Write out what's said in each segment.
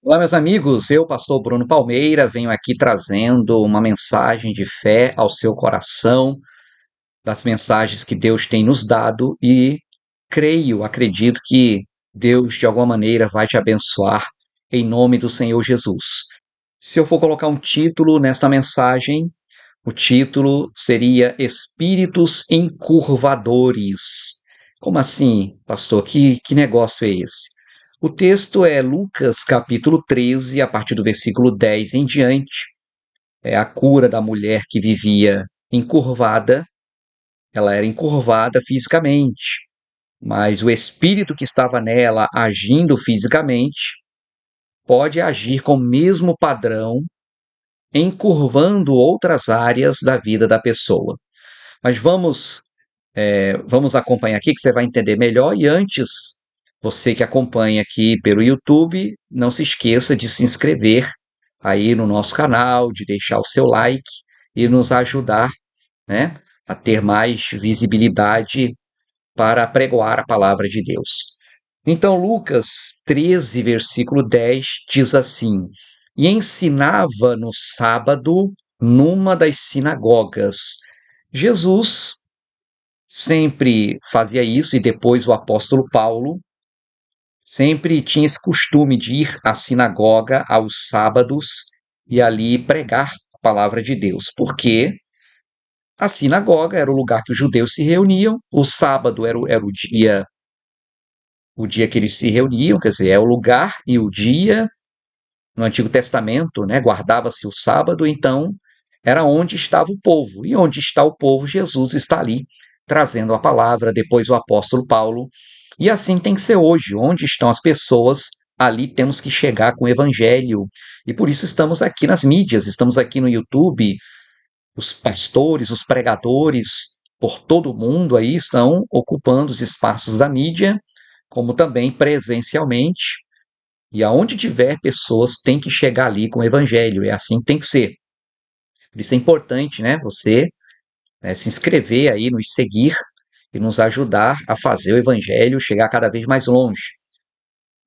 Olá, meus amigos. Eu, pastor Bruno Palmeira, venho aqui trazendo uma mensagem de fé ao seu coração, das mensagens que Deus tem nos dado e acredito que Deus de alguma maneira vai te abençoar em nome do Senhor Jesus. Se eu for colocar um título nesta mensagem, o título seria Espíritos Encurvadores. Como assim, pastor? Que negócio é esse? O texto é Lucas capítulo 13, a partir do versículo 10 em diante. É a cura da mulher que vivia encurvada. Ela era encurvada fisicamente, mas o espírito que estava nela agindo fisicamente pode agir com o mesmo padrão, encurvando outras áreas da vida da pessoa. Mas vamos acompanhar aqui que você vai entender melhor. E antes, você que acompanha aqui pelo YouTube, não se esqueça de se inscrever aí no nosso canal, de deixar o seu like e nos ajudar, né, a ter mais visibilidade para pregoar a palavra de Deus. Então, Lucas 13, versículo 10 diz assim: E ensinava no sábado numa das sinagogas. Jesus sempre fazia isso, e depois o apóstolo Paulo sempre tinha esse costume de ir à sinagoga aos sábados e ali pregar a palavra de Deus, porque a sinagoga era o lugar que os judeus se reuniam, o sábado era o dia que eles se reuniam, quer dizer, é o lugar e o dia. No Antigo Testamento, né, guardava-se o sábado, então era onde estava o povo. E onde está o povo, Jesus está ali trazendo a palavra, depois o apóstolo Paulo. E assim tem que ser hoje. Onde estão as pessoas, ali temos que chegar com o evangelho. E por isso estamos aqui nas mídias, estamos aqui no YouTube, os pastores, os pregadores por todo o mundo aí estão ocupando os espaços da mídia, como também presencialmente, e aonde tiver pessoas, tem que chegar ali com o evangelho. É assim que tem que ser. Por isso é importante, né, você se inscrever aí, nos seguir e nos ajudar a fazer o evangelho chegar cada vez mais longe.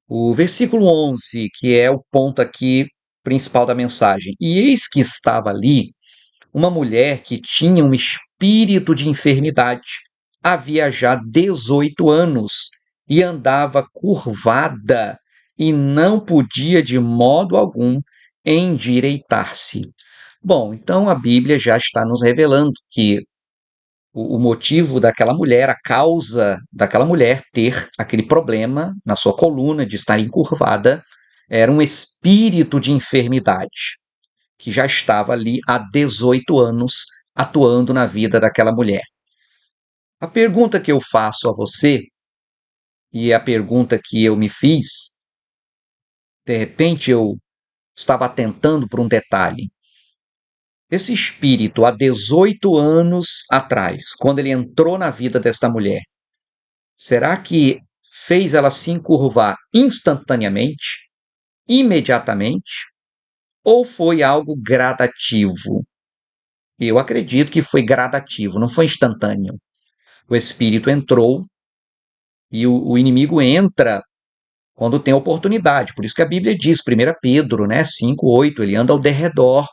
O versículo 11, que é o ponto aqui principal da mensagem. E eis que estava ali uma mulher que tinha um espírito de enfermidade. Havia já 18 anos e andava curvada e não podia de modo algum endireitar-se. Bom, então a Bíblia já está nos revelando que o motivo daquela mulher, a causa daquela mulher ter aquele problema na sua coluna de estar encurvada, era um espírito de enfermidade que já estava ali há 18 anos atuando na vida daquela mulher. A pergunta que eu faço a você, e a pergunta que eu me fiz, de repente eu estava atentando para um detalhe. Esse espírito, há 18 anos atrás, quando ele entrou na vida desta mulher, será que fez ela se encurvar instantaneamente, imediatamente, ou foi algo gradativo? Eu acredito que foi gradativo, não foi instantâneo. O espírito entrou e o inimigo entra quando tem oportunidade. Por isso que a Bíblia diz, 1 Pedro, né, 5:8, ele anda ao derredor,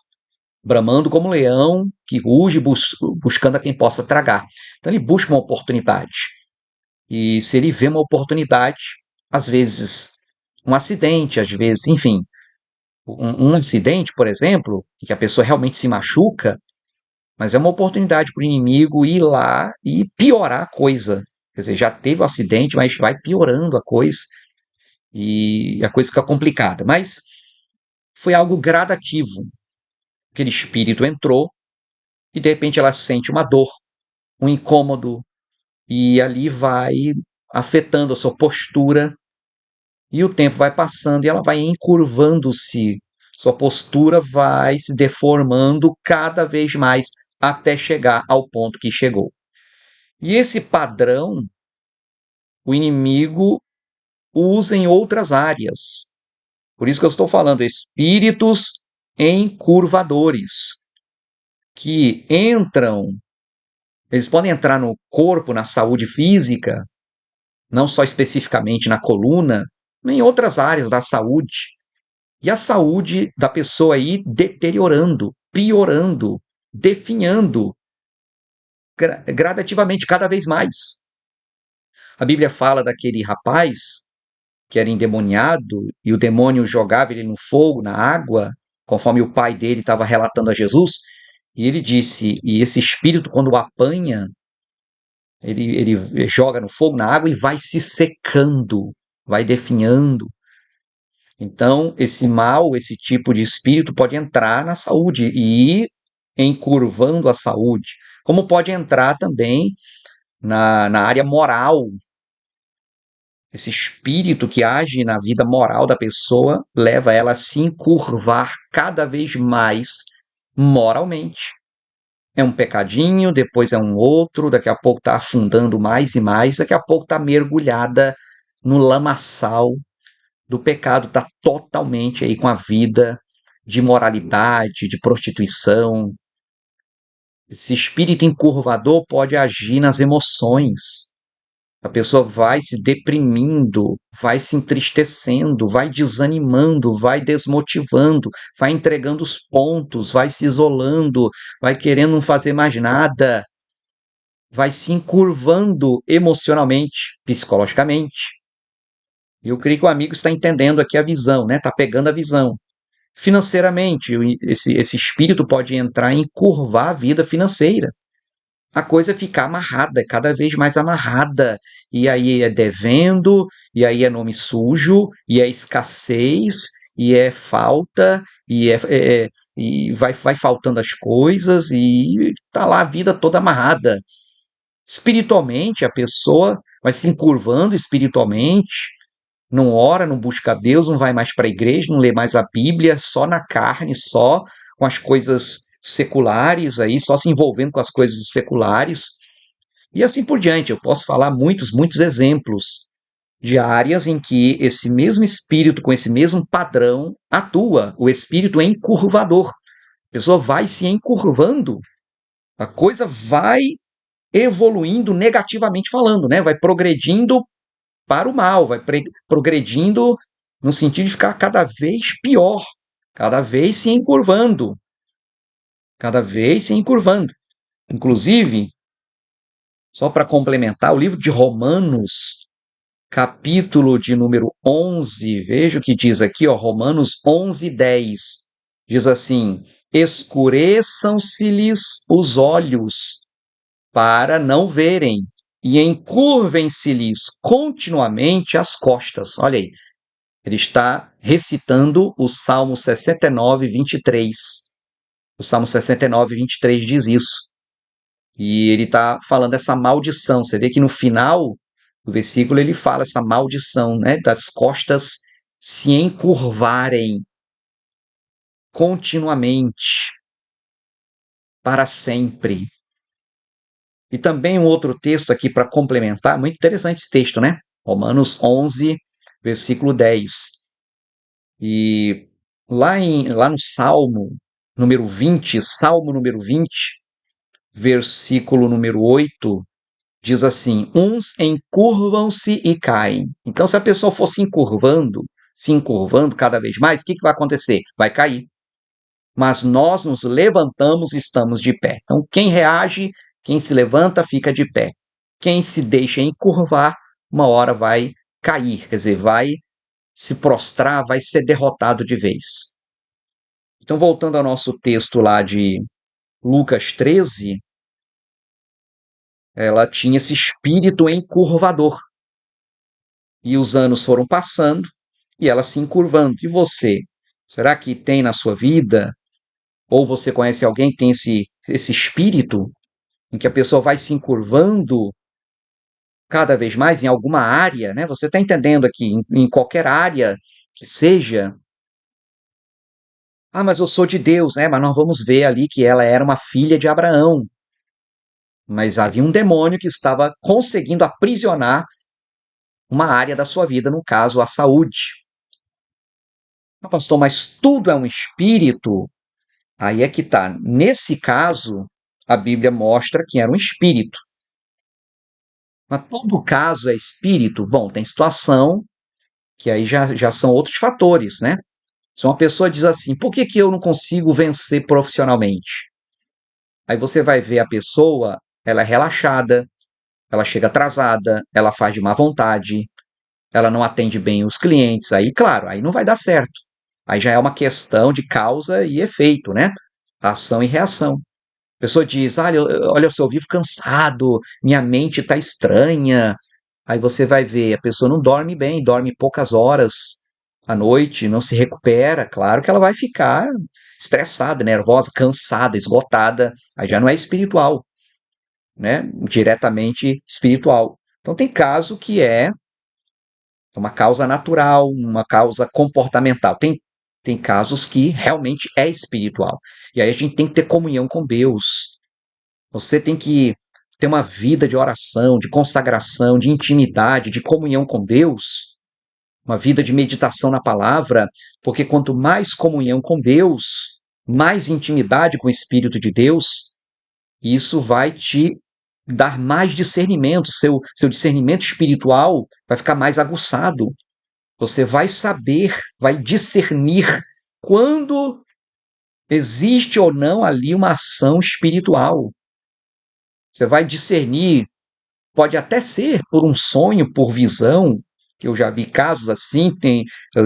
bramando como leão, que ruge, buscando a quem possa tragar. Então ele busca uma oportunidade. E se ele vê uma oportunidade, às vezes um acidente, às vezes, enfim, um acidente, por exemplo, que a pessoa realmente se machuca, mas é uma oportunidade para o inimigo ir lá e piorar a coisa. Quer dizer, já teve o acidente, mas vai piorando a coisa e a coisa fica complicada. Mas foi algo gradativo. Aquele espírito entrou e de repente ela sente uma dor, um incômodo, e ali vai afetando a sua postura, e o tempo vai passando e ela vai encurvando-se. Sua postura vai se deformando cada vez mais até chegar ao ponto que chegou. E esse padrão, o inimigo usa em outras áreas. Por isso que eu estou falando espíritos encurvadores, que entram, eles podem entrar no corpo, na saúde física, não só especificamente na coluna, em outras áreas da saúde. E a saúde da pessoa aí deteriorando, piorando, definhando gradativamente, cada vez mais. A Bíblia fala daquele rapaz que era endemoniado e o demônio jogava ele no fogo, na água, conforme o pai dele estava relatando a Jesus. E ele disse: e esse espírito, quando o apanha, ele joga no fogo, na água e vai se secando, vai definhando. Então, esse mal, esse tipo de espírito pode entrar na saúde e ir encurvando a saúde, como pode entrar também na área moral. Esse espírito que age na vida moral da pessoa leva ela a se encurvar cada vez mais moralmente. É um pecadinho, depois é um outro, daqui a pouco está afundando mais e mais, daqui a pouco está mergulhada no lamaçal do pecado, está totalmente aí com a vida de imoralidade, de prostituição. Esse espírito encurvador pode agir nas emoções. A pessoa vai se deprimindo, vai se entristecendo, vai desanimando, vai desmotivando, vai entregando os pontos, vai se isolando, vai querendo não fazer mais nada, vai se encurvando emocionalmente, psicologicamente. E eu creio que o amigo está entendendo aqui a visão, né? Está pegando a visão. Financeiramente, esse espírito pode entrar e encurvar a vida financeira. A coisa fica amarrada, cada vez mais amarrada. E aí é devendo, e aí é nome sujo, e é escassez, e é falta, e vai faltando as coisas, e tá lá a vida toda amarrada. Espiritualmente, a pessoa vai se encurvando espiritualmente, não ora, não busca a Deus, não vai mais para a igreja, não lê mais a Bíblia, só na carne, só com as coisas seculares aí, só se envolvendo com as coisas seculares. E assim por diante, eu posso falar muitos exemplos de áreas em que esse mesmo espírito, com esse mesmo padrão, atua. O espírito é encurvador. A pessoa vai se encurvando, a coisa vai evoluindo negativamente falando, né? Vai progredindo para o mal, vai progredindo no sentido de ficar cada vez pior, cada vez se encurvando, cada vez se encurvando. Inclusive, só para complementar, o livro de Romanos, capítulo de número 11, veja o que diz aqui, ó, Romanos 11, 10. Diz assim: escureçam-se-lhes os olhos para não verem, e encurvem-se-lhes continuamente as costas. Olha aí, ele está recitando o Salmo 69, 23. O Salmo 69, 23 diz isso. E ele está falando dessa maldição. Você vê que no final do versículo ele fala essa maldição, né, das costas se encurvarem continuamente, para sempre. E também um outro texto aqui para complementar, muito interessante esse texto, né? Romanos 11, versículo 10. E lá no Salmo número 20, versículo número 8, diz assim: uns encurvam-se e caem. Então, se a pessoa for se encurvando cada vez mais, o que vai acontecer? Vai cair. Mas nós nos levantamos e estamos de pé. Então, quem reage, quem se levanta, fica de pé. Quem se deixa encurvar, uma hora vai cair, quer dizer, vai se prostrar, vai ser derrotado de vez. Então, voltando ao nosso texto lá de Lucas 13, ela tinha esse espírito encurvador. E os anos foram passando e ela se encurvando. E você? Será que tem na sua vida? Ou você conhece alguém que tem esse espírito em que a pessoa vai se encurvando cada vez mais em alguma área, né? Você está entendendo aqui, em qualquer área que seja. Ah, mas eu sou de Deus, né? Mas nós vamos ver ali que ela era uma filha de Abraão. Mas havia um demônio que estava conseguindo aprisionar uma área da sua vida, no caso, a saúde. Ah, pastor, mas tudo é um espírito? Aí é que tá. Nesse caso, a Bíblia mostra que era um espírito. Mas todo caso é espírito? Bom, tem situação que aí já são outros fatores, né? Se uma pessoa diz assim, por que que eu não consigo vencer profissionalmente? Aí você vai ver a pessoa, ela é relaxada, ela chega atrasada, ela faz de má vontade, ela não atende bem os clientes, aí, claro, aí não vai dar certo. Aí já é uma questão de causa e efeito, né? Ação e reação. A pessoa diz, olha, eu vivo cansado, minha mente está estranha. Aí você vai ver, a pessoa não dorme bem, dorme poucas horas à noite, não se recupera. Claro que ela vai ficar estressada, nervosa, cansada, esgotada. Aí já não é espiritual, né? Diretamente espiritual. Então tem caso que é uma causa natural, uma causa comportamental. Tem casos que realmente é espiritual. E aí a gente tem que ter comunhão com Deus. Você tem que ter uma vida de oração, de consagração, de intimidade, de comunhão com Deus, uma vida de meditação na palavra, porque quanto mais comunhão com Deus, mais intimidade com o Espírito de Deus, isso vai te dar mais discernimento, seu discernimento espiritual vai ficar mais aguçado. Você vai saber, vai discernir quando existe ou não ali uma ação espiritual. Você vai discernir, pode até ser por um sonho, por visão, que eu já vi casos assim,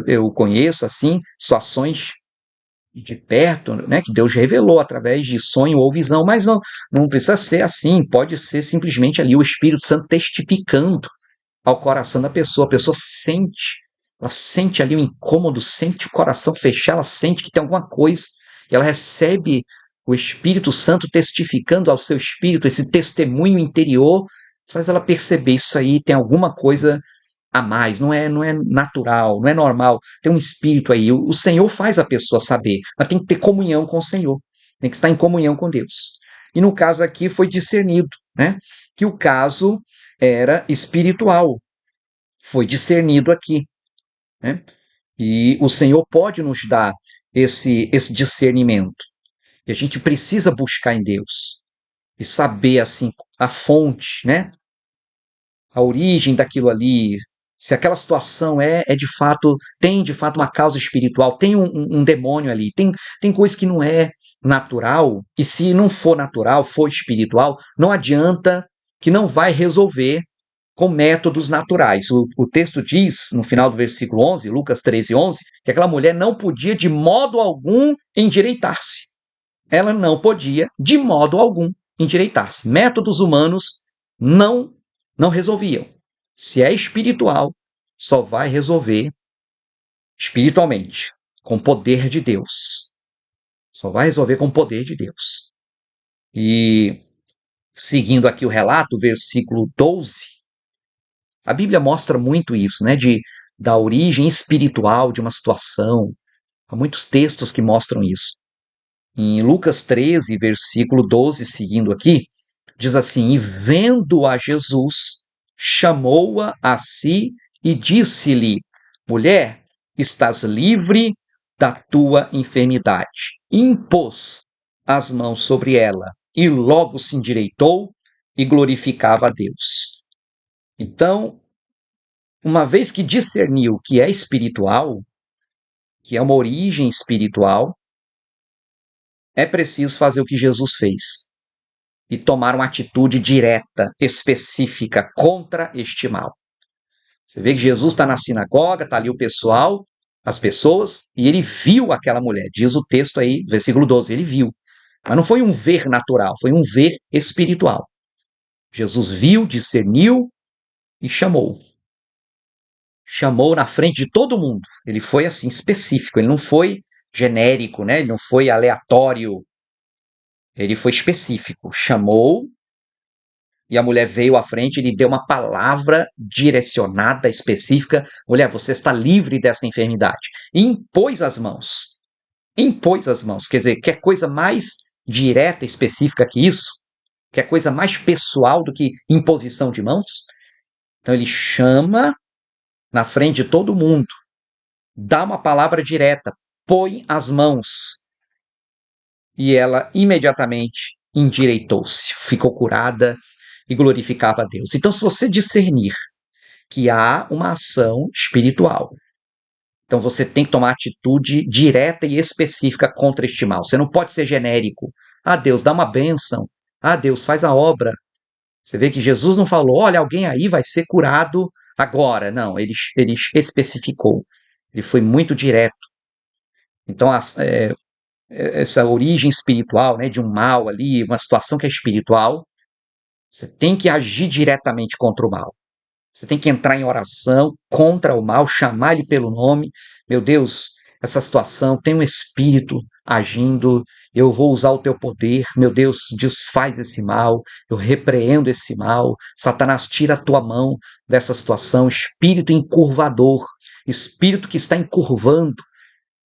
eu conheço assim, situações de perto, né, que Deus revelou através de sonho ou visão, mas não precisa ser assim, pode ser simplesmente ali o Espírito Santo testificando ao coração da pessoa. A pessoa sente, ela sente ali o incômodo, sente o coração fechar, ela sente que tem alguma coisa, e ela recebe o Espírito Santo testificando ao seu espírito, esse testemunho interior faz ela perceber isso aí, tem alguma coisa a mais, não é natural, não é normal, tem um espírito aí. O Senhor faz a pessoa saber, mas tem que ter comunhão com o Senhor, tem que estar em comunhão com Deus. E no caso aqui foi discernido, né, que o caso era espiritual, foi discernido aqui, né? E o Senhor pode nos dar esse discernimento. E a gente precisa buscar em Deus e saber assim a fonte, né? A origem daquilo ali, se aquela situação é de fato, tem de fato uma causa espiritual, tem um demônio ali, tem coisa que não é natural, e se não for natural, for espiritual, não adianta, que não vai resolver com métodos naturais. O texto diz, no final do versículo 11, Lucas 13:11, que aquela mulher não podia de modo algum endireitar-se. Ela não podia de modo algum endireitar-se. Métodos humanos não não resolviam. Se é espiritual, só vai resolver espiritualmente, com o poder de Deus. Só vai resolver com o poder de Deus. E seguindo aqui o relato, versículo 12, a Bíblia mostra muito isso, né, da origem espiritual de uma situação. Há muitos textos que mostram isso. Em Lucas 13, versículo 12, seguindo aqui, diz assim: E vendo a Jesus, chamou-a a si e disse-lhe: Mulher, estás livre da tua enfermidade. E impôs as mãos sobre ela, e logo se endireitou e glorificava a Deus. Então, uma vez que discerniu que é espiritual, que é uma origem espiritual, é preciso fazer o que Jesus fez e tomar uma atitude direta, específica contra este mal. Você vê que Jesus está na sinagoga, está ali o pessoal, as pessoas, e ele viu aquela mulher. Diz o texto aí, versículo 12, ele viu. Mas não foi um ver natural, foi um ver espiritual. Jesus viu, discerniu e chamou. Chamou na frente de todo mundo. Ele foi assim específico, ele não foi genérico, né? Ele não foi aleatório. Ele foi específico. Chamou e a mulher veio à frente, ele deu uma palavra direcionada, específica. Mulher, você está livre desta enfermidade. E impôs as mãos. Impôs as mãos. Quer dizer, quer coisa mais direta, específica que isso? Quer coisa mais pessoal do que imposição de mãos? Então ele chama na frente de todo mundo, dá uma palavra direta, põe as mãos. E ela imediatamente endireitou-se, ficou curada e glorificava a Deus. Então, se você discernir que há uma ação espiritual, Então você tem que tomar atitude direta e específica contra este mal. Você não pode ser genérico. Ah, Deus, dá uma bênção. Ah, Deus, faz a obra. Você vê que Jesus não falou, olha, alguém aí vai ser curado agora. Não, ele especificou. Ele foi muito direto. Então, essa origem espiritual, né, de um mal ali, uma situação que é espiritual, você tem que agir diretamente contra o mal. Você tem que entrar em oração contra o mal, chamar ele pelo nome. Meu Deus, essa situação tem um espírito agindo, eu vou usar o teu poder. Meu Deus, desfaz esse mal, eu repreendo esse mal. Satanás, tira a tua mão dessa situação. Espírito encurvador, espírito que está encurvando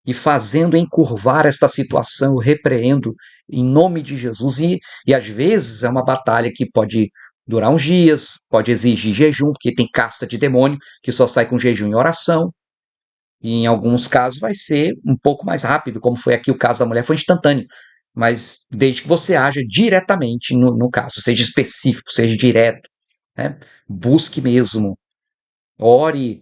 e fazendo encurvar esta situação, eu repreendo em nome de Jesus. E às vezes é uma batalha que pode durar uns dias, pode exigir jejum, porque tem casta de demônio que só sai com jejum e oração. E em alguns casos vai ser um pouco mais rápido, como foi aqui o caso da mulher, foi instantâneo. Mas desde que você haja diretamente no caso, seja específico, seja direto, né? Busque mesmo, ore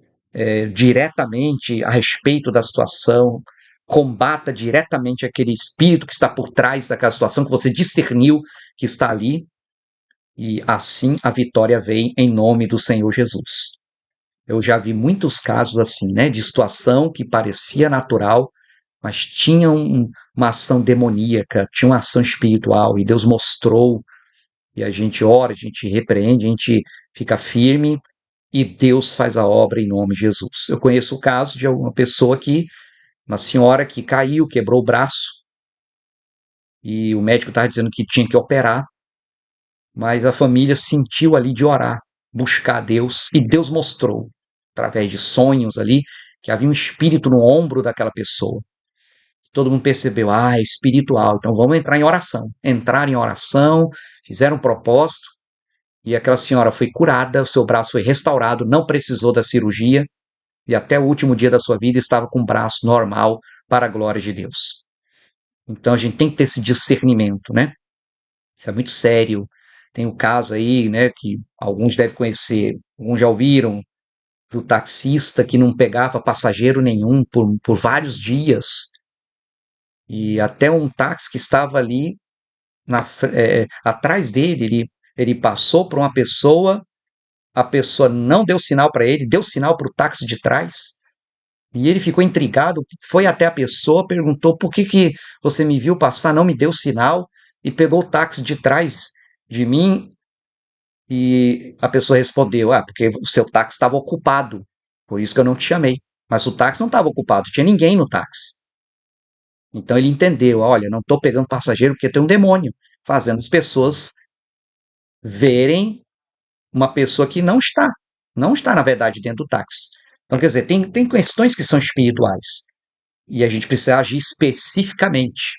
diretamente a respeito da situação, combata diretamente aquele espírito que está por trás daquela situação que você discerniu que está ali, e assim a vitória vem em nome do Senhor Jesus. Eu já vi muitos casos assim, né, de situação que parecia natural, mas tinha uma ação demoníaca, tinha uma ação espiritual, e Deus mostrou, e a gente ora, a gente repreende, a gente fica firme, e Deus faz a obra em nome de Jesus. Eu conheço o caso de uma pessoa uma senhora que caiu, quebrou o braço, e o médico estava dizendo que tinha que operar, mas a família sentiu ali de orar, buscar a Deus, e Deus mostrou, através de sonhos ali, que havia um espírito no ombro daquela pessoa. Todo mundo percebeu, é espiritual, então vamos entrar em oração. Entraram em oração, fizeram um propósito, e aquela senhora foi curada, o seu braço foi restaurado, não precisou da cirurgia, e até o último dia da sua vida estava com o braço normal para a glória de Deus. Então a gente tem que ter esse discernimento, né? Isso é muito sério. Tem o caso aí, né, que alguns devem conhecer, alguns já ouviram, do taxista que não pegava passageiro nenhum por vários dias, e até um táxi que estava ali atrás dele, ele passou por uma pessoa, a pessoa não deu sinal para ele, deu sinal para o táxi de trás, e ele ficou intrigado, foi até a pessoa, perguntou por que você me viu passar, não me deu sinal, e pegou o táxi de trás de mim, e a pessoa respondeu, porque o seu táxi estava ocupado, por isso que eu não te chamei. Mas o táxi não estava ocupado, tinha ninguém no táxi. Então ele entendeu, olha, não estou pegando passageiro porque tem um demônio, fazendo as pessoas verem uma pessoa que não está, na verdade, dentro do táxi. Então, quer dizer, tem questões que são espirituais, e a gente precisa agir especificamente.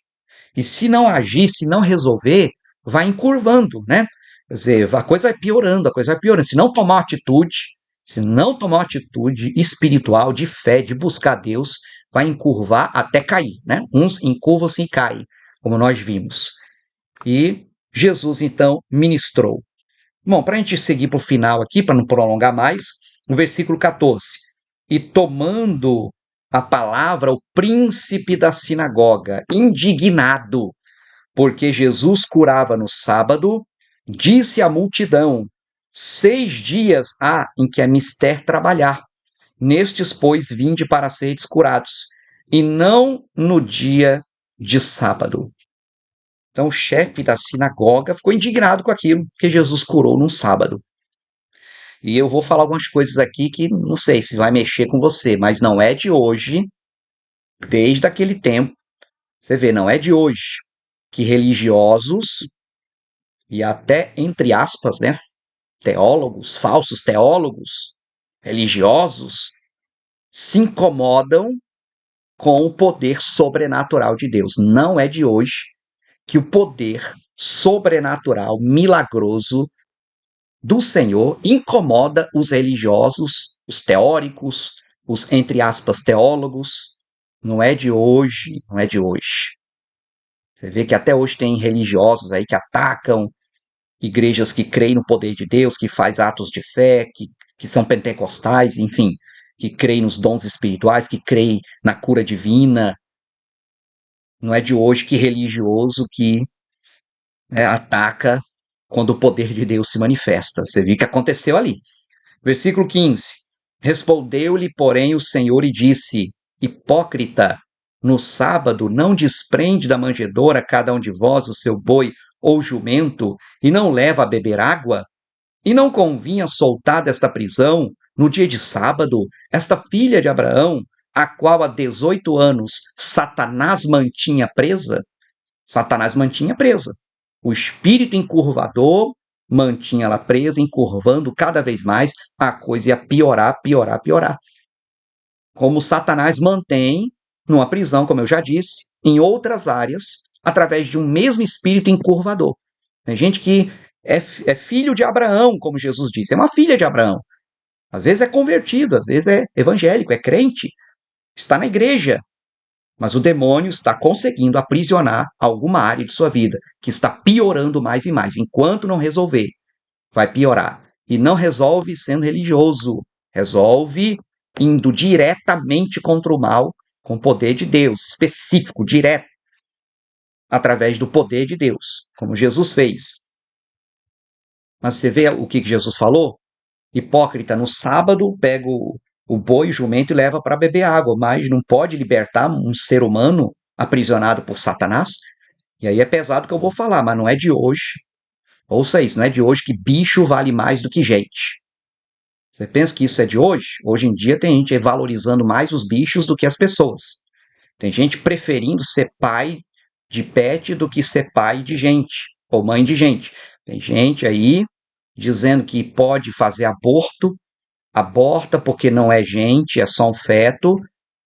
E se não agir, se não resolver, vai encurvando, né? Quer dizer, a coisa vai piorando, a coisa vai piorando. Se não tomar uma atitude espiritual, de fé, de buscar Deus, vai encurvar até cair, né? Uns encurvam-se e caem, como nós vimos. E Jesus, então, ministrou. Bom, para a gente seguir para o final aqui, para não prolongar mais, o versículo 14. E tomando a palavra, o príncipe da sinagoga, indignado, porque Jesus curava no sábado, disse à multidão: 6 dias há em que é mister trabalhar. Nestes, pois, vinde para seres curados, e não no dia de sábado. Então, o chefe da sinagoga ficou indignado com aquilo, que Jesus curou num sábado. E eu vou falar algumas coisas aqui que não sei se vai mexer com você, mas não é de hoje, desde aquele tempo. Você vê, não é de hoje que religiosos e até, entre aspas, né, teólogos, falsos teólogos, religiosos, se incomodam com o poder sobrenatural de Deus. Não é de hoje que o poder sobrenatural, milagroso do Senhor incomoda os religiosos, os teóricos, os, entre aspas, teólogos. Não é de hoje, não é de hoje. Você vê que até hoje tem religiosos aí que atacam igrejas que creem no poder de Deus, que faz atos de fé, que são pentecostais, enfim. que creem nos dons espirituais, que creem na cura divina. Não é de hoje que religioso que ataca quando o poder de Deus se manifesta. Você viu o que aconteceu ali. Versículo 15. Respondeu-lhe, porém, o Senhor e disse: Hipócrita, no sábado não desprende da manjedoura cada um de vós o seu boi ou jumento e não leva a beber água? E não convinha soltar desta prisão, no dia de sábado, esta filha de Abraão, a qual há 18 anos Satanás mantinha presa? Satanás mantinha presa. O espírito encurvador mantinha ela presa, encurvando cada vez mais, a coisa ia piorar, piorar, piorar. Como Satanás mantém numa prisão, como eu já disse, em outras áreas, através de um mesmo espírito encurvador. Tem gente que é filho de Abraão, como Jesus disse, é uma filha de Abraão. Às vezes é convertido, às vezes é evangélico, é crente, está na igreja, mas o demônio está conseguindo aprisionar alguma área de sua vida, que está piorando mais e mais. Enquanto não resolver, vai piorar. E não resolve sendo religioso, resolve indo diretamente contra o mal com o poder de Deus, específico, direto, através do poder de Deus, como Jesus fez. Mas você vê o que Jesus falou? Hipócrita, no sábado pega o boi, o jumento e leva para beber água, mas não pode libertar um ser humano aprisionado por Satanás? E aí é pesado que eu vou falar, mas não é de hoje. Ouça isso, não é de hoje que bicho vale mais do que gente. Você pensa que isso é de hoje? Hoje em dia tem gente valorizando mais os bichos do que as pessoas. Tem gente preferindo ser pai de pet do que ser pai de gente, ou mãe de gente. Tem gente aí dizendo que pode fazer aborto, aborta porque não é gente, é só um feto,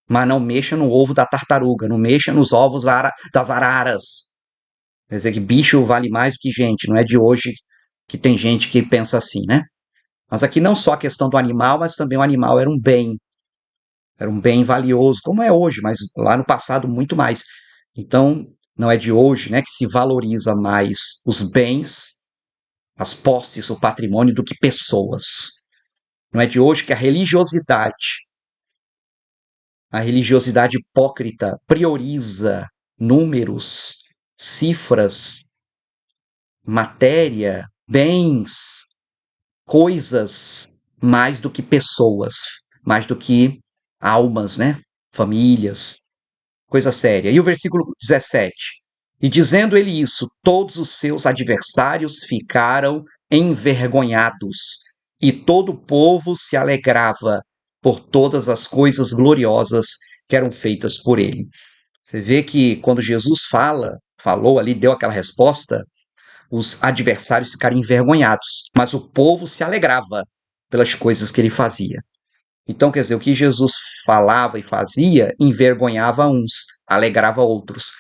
mas não mexa no ovo da tartaruga, não mexa nos ovos das araras. Quer dizer que bicho vale mais do que gente, não é de hoje que tem gente que pensa assim, né? Mas aqui não só a questão do animal, mas também o animal era um bem valioso, como é hoje, mas lá no passado muito mais. Então, não é de hoje, né, que se valoriza mais os bens, as posses, o patrimônio do que pessoas. Não é de hoje que a religiosidade hipócrita prioriza números, cifras, matéria, bens, coisas, mais do que pessoas, mais do que almas, né? Famílias, coisa séria. E o versículo 17. E dizendo ele isso, todos os seus adversários ficaram envergonhados, e todo o povo se alegrava por todas as coisas gloriosas que eram feitas por ele. Você vê que quando Jesus falou ali, deu aquela resposta, os adversários ficaram envergonhados, mas o povo se alegrava pelas coisas que ele fazia. Então, quer dizer, o que Jesus falava e fazia envergonhava uns, alegrava outros.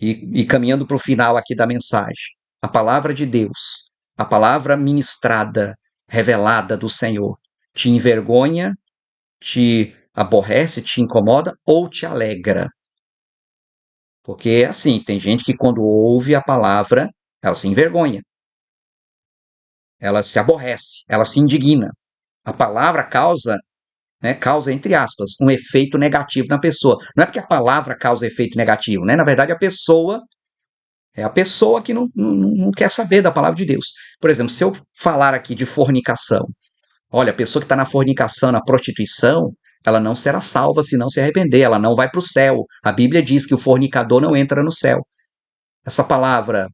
E caminhando para o final aqui da mensagem, a palavra de Deus, a palavra ministrada, revelada do Senhor, te envergonha, te aborrece, te incomoda ou te alegra? Porque, assim, tem gente que quando ouve a palavra, ela se envergonha, ela se aborrece, ela se indigna. A palavra causa, né, causa, entre aspas, um efeito negativo na pessoa. Não é porque a palavra causa efeito negativo, né? Na verdade, a pessoa é a pessoa que não quer saber da palavra de Deus. Por exemplo, se eu falar aqui de fornicação, olha, a pessoa que está na fornicação, na prostituição, ela não será salva se não se arrepender, ela não vai para o céu. A Bíblia diz que o fornicador não entra no céu. Essa palavra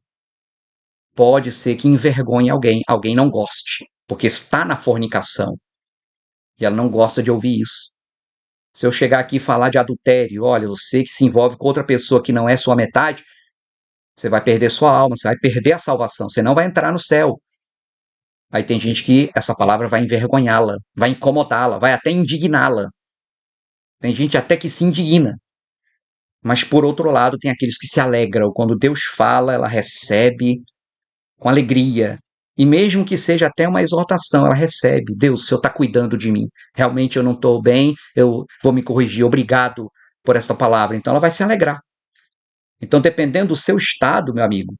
pode ser que envergonhe alguém, alguém não goste, porque está na fornicação e ela não gosta de ouvir isso. Se eu chegar aqui e falar de adultério, olha, você que se envolve com outra pessoa que não é sua metade, você vai perder sua alma, você vai perder a salvação, você não vai entrar no céu. Aí tem gente que essa palavra vai envergonhá-la, vai incomodá-la, vai até indigná-la. Tem gente até que se indigna. Mas por outro lado, tem aqueles que se alegram. Quando Deus fala, ela recebe com alegria. E mesmo que seja até uma exortação, ela recebe. Deus, o Senhor está cuidando de mim. Realmente eu não estou bem, eu vou me corrigir. Obrigado por essa palavra. Então ela vai se alegrar. Então, dependendo do seu estado, meu amigo,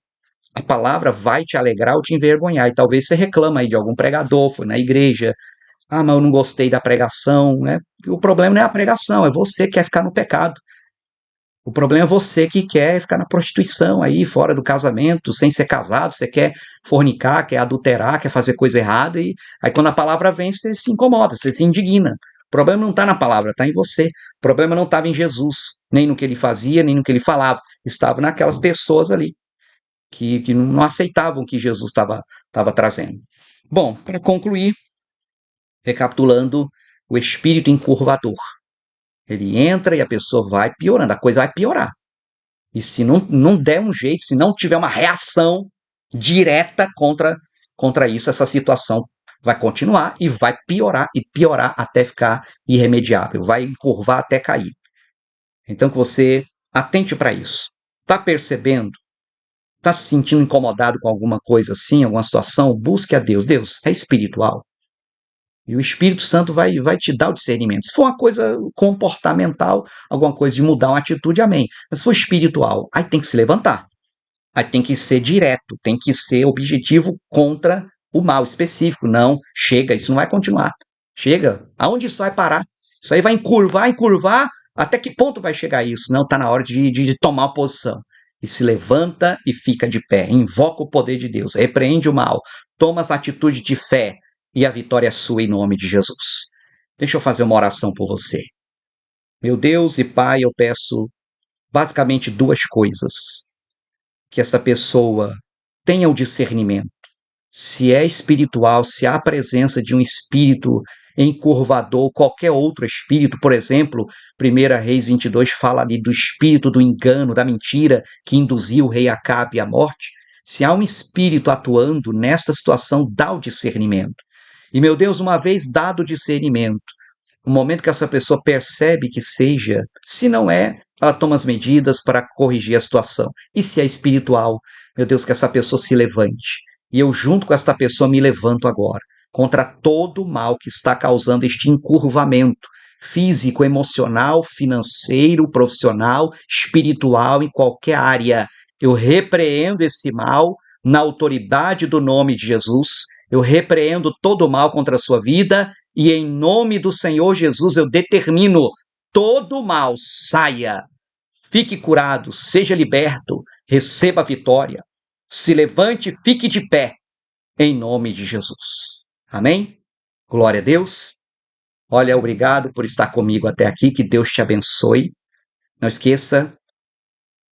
a palavra vai te alegrar ou te envergonhar. E talvez você reclama aí de algum pregador, foi na igreja, Ah, mas eu não gostei da pregação, né? O problema não é a pregação, é você que quer ficar no pecado. O problema é você que quer ficar na prostituição aí, fora do casamento, sem ser casado, você quer fornicar, quer adulterar, quer fazer coisa errada, e aí quando a palavra vem, você se incomoda, você se indigna. O problema não está na palavra, está em você. O problema não estava em Jesus, nem no que ele fazia, nem no que ele falava. Estava naquelas pessoas ali, que não aceitavam o que Jesus estava trazendo. Bom, para concluir, recapitulando, o espírito encurvador. Ele entra e a pessoa vai piorando, a coisa vai piorar. E se não der um jeito, se não tiver uma reação direta contra isso, essa situação vai continuar e vai piorar e piorar até ficar irremediável, vai encurvar até cair. Então que você atente para isso. Está percebendo? Está se sentindo incomodado com alguma coisa assim, alguma situação? Busque a Deus. Deus é espiritual. E o Espírito Santo vai te dar o discernimento. Se for uma coisa comportamental, alguma coisa de mudar uma atitude, amém. Mas se for espiritual, aí tem que se levantar. Aí tem que ser direto, tem que ser objetivo contra o mal específico. Não, chega, isso não vai continuar. Chega, aonde isso vai parar? Isso aí vai encurvar, encurvar, até que ponto vai chegar isso? Não, está na hora de tomar posição. E se levanta e fica de pé, invoca o poder de Deus, repreende o mal, toma as atitudes de fé e a vitória é sua em nome de Jesus. Deixa eu fazer uma oração por você. Meu Deus e Pai, eu peço basicamente duas coisas. Que essa pessoa tenha o discernimento. Se é espiritual, se há a presença de um espírito encurvador, qualquer outro espírito, por exemplo, 1 Reis 22 fala ali do espírito do engano, da mentira que induziu o rei Acabe à morte. Se há um espírito atuando nesta situação, dá o discernimento. E, meu Deus, uma vez dado o discernimento, no momento que essa pessoa percebe que seja, se não é, ela toma as medidas para corrigir a situação. E se é espiritual, meu Deus, que essa pessoa se levante. E eu, junto com esta pessoa, me levanto agora contra todo o mal que está causando este encurvamento físico, emocional, financeiro, profissional, espiritual, em qualquer área. Eu repreendo esse mal na autoridade do nome de Jesus. Eu repreendo todo o mal contra a sua vida e em nome do Senhor Jesus eu determino: todo mal saia, fique curado, seja liberto, receba a vitória, se levante, fique de pé, em nome de Jesus. Amém? Glória a Deus. Olha, obrigado por estar comigo até aqui, que Deus te abençoe. Não esqueça,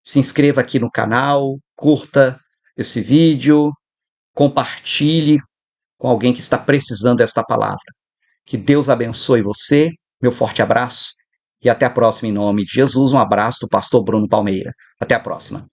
se inscreva aqui no canal, curta esse vídeo, compartilhe com alguém que está precisando desta palavra. Que Deus abençoe você, meu forte abraço e até a próxima em nome de Jesus. Um abraço do pastor Bruno Palmeira. Até a próxima.